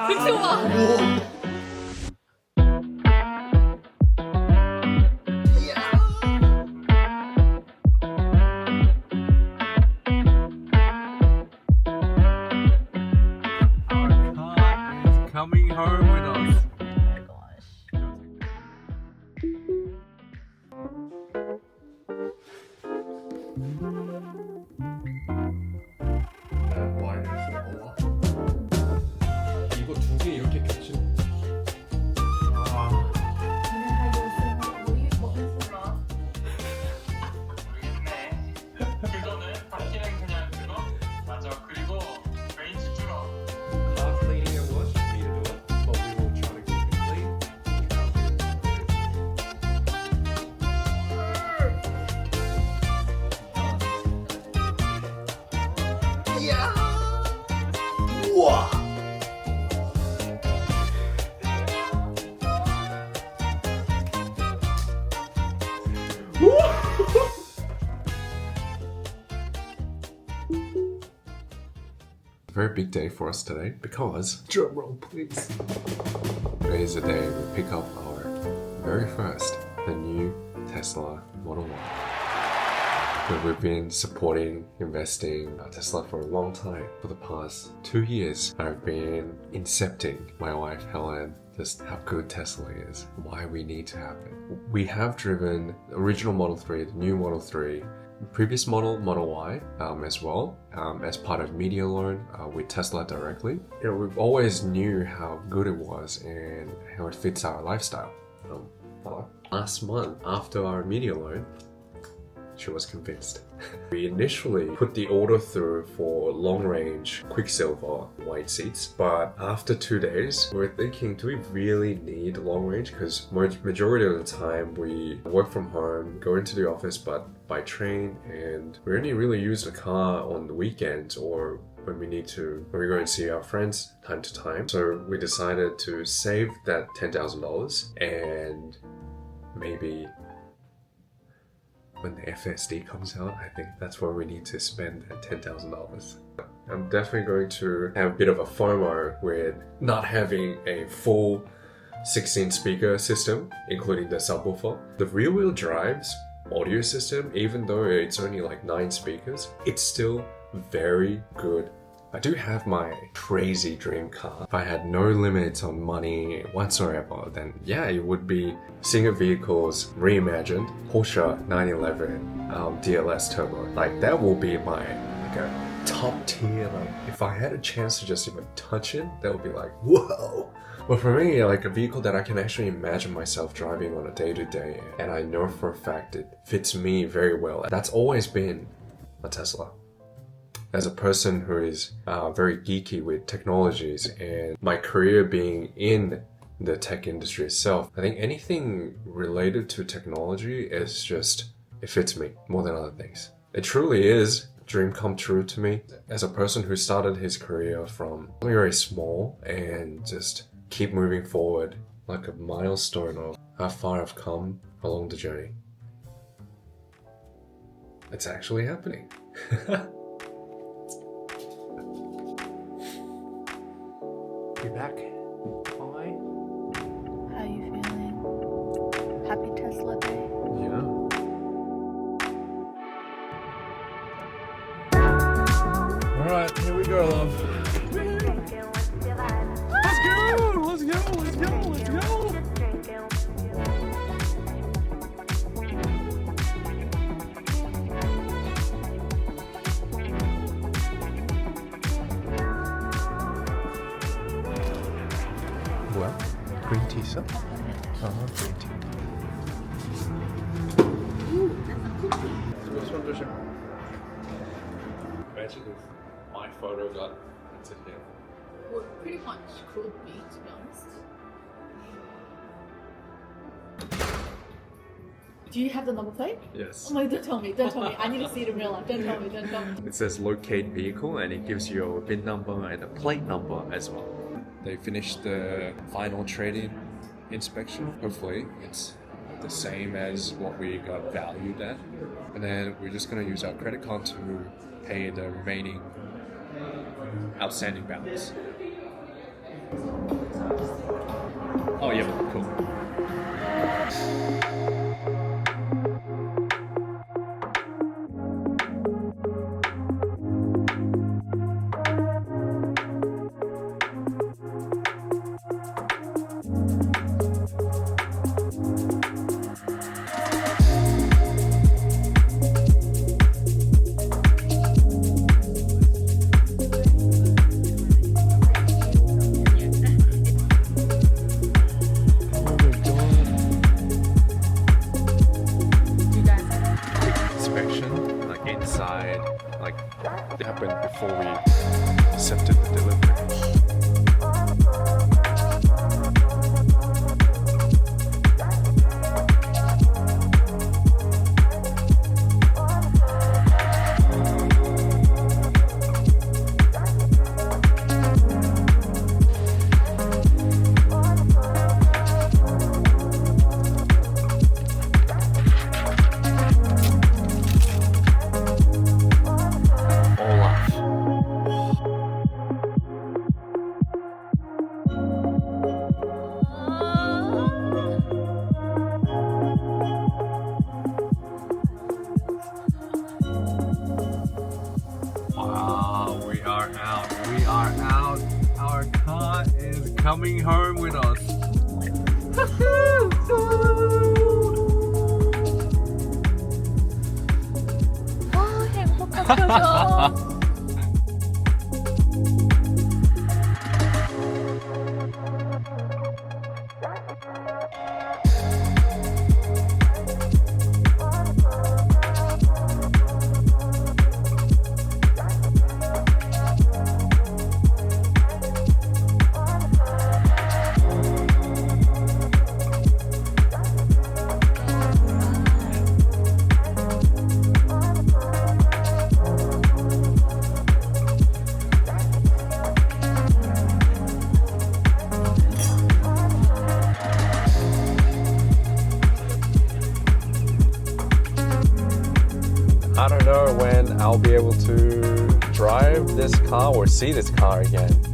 quicksilver. Coming home with us. Oh my gosh. 이거 두 개 이렇게 겹쳐. 아, 그거는 바퀴는 그냥 그거 맞아. 그리고 레인지 줄어. car cleaning and wash. Me to do it, but we will try to keep it clean. 우와. Very big day for us today because, drum roll please. Today is the day we pick up our very first, the new Tesla Model Y. But we've been supporting, investing Tesla for a long time. For the past 2 years, I've been incepting my wife Helen just how good Tesla is, why we need to have it. We have driven the original Model 3, the new Model 3, previous Model Y as well, as part of media loan with Tesla directly. You know, we've always knew how good it was and how it fits our lifestyle. Last month, after our media loan, she was convinced. We initially put the order through for long-range Quicksilver white seats, but after 2 days, we were thinking, do we really need long-range? Because majority of the time we work from home, go into the office, but by train, and we only really use the car on the weekends or when we go and see our friends time to time. So we decided to save that $10,000 and maybe when the FSD comes out, I think that's where we need to spend that $10,000. I'm definitely going to have a bit of a FOMO with not having a full 16 speaker system, including the subwoofer. The rear wheel drive's audio system, even though it's only like 9 speakers, it's still very good. I do have my crazy dream car. If I had no limits on money whatsoever, then yeah, it would be Singer Vehicles reimagined Porsche 911 DLS Turbo. Like that will be my like a top tier. Like if I had a chance to just even touch it, that would be like whoa. But for me, like a vehicle that I can actually imagine myself driving on a day-to-day, and I know for a fact it fits me very well. That's always been a Tesla. As a person who is very geeky with technologies and my career being in the tech industry itself, I think anything related to technology is just, it fits me more than other things. It truly is a dream come true to me. As a person who started his career from very small and just keep moving forward like a milestone of how far I've come along the journey. It's actually happening. You're back. Hi. How you feeling? Happy Tesla day. Yeah. Alright, here we go, love. Let's go! Let's go! Let's go! Let's go! 뭐야? 그린티 있어? 아, 그린티. 손 조심. Imagine if my photo got into here. Well, pretty much could be, to be honest. Do you have the number plate? Yes. Oh my, don't tell me, don't tell me. I need to see it in real life. Don't tell me, don't tell me. It says locate vehicle and it gives you a VIN number and a plate number as well. They finished the final trade-in inspection. Hopefully it's the same as what we got valued at. And then we're just going to use our credit card to pay the remaining outstanding balance. Oh yeah, cool. Inspection, like inside, like it happened before we accepted the delivery. Wow, we are out. We are out. Our car is coming home with us. 행복한 표정. I don't know when I'll be able to drive this car or see this car again.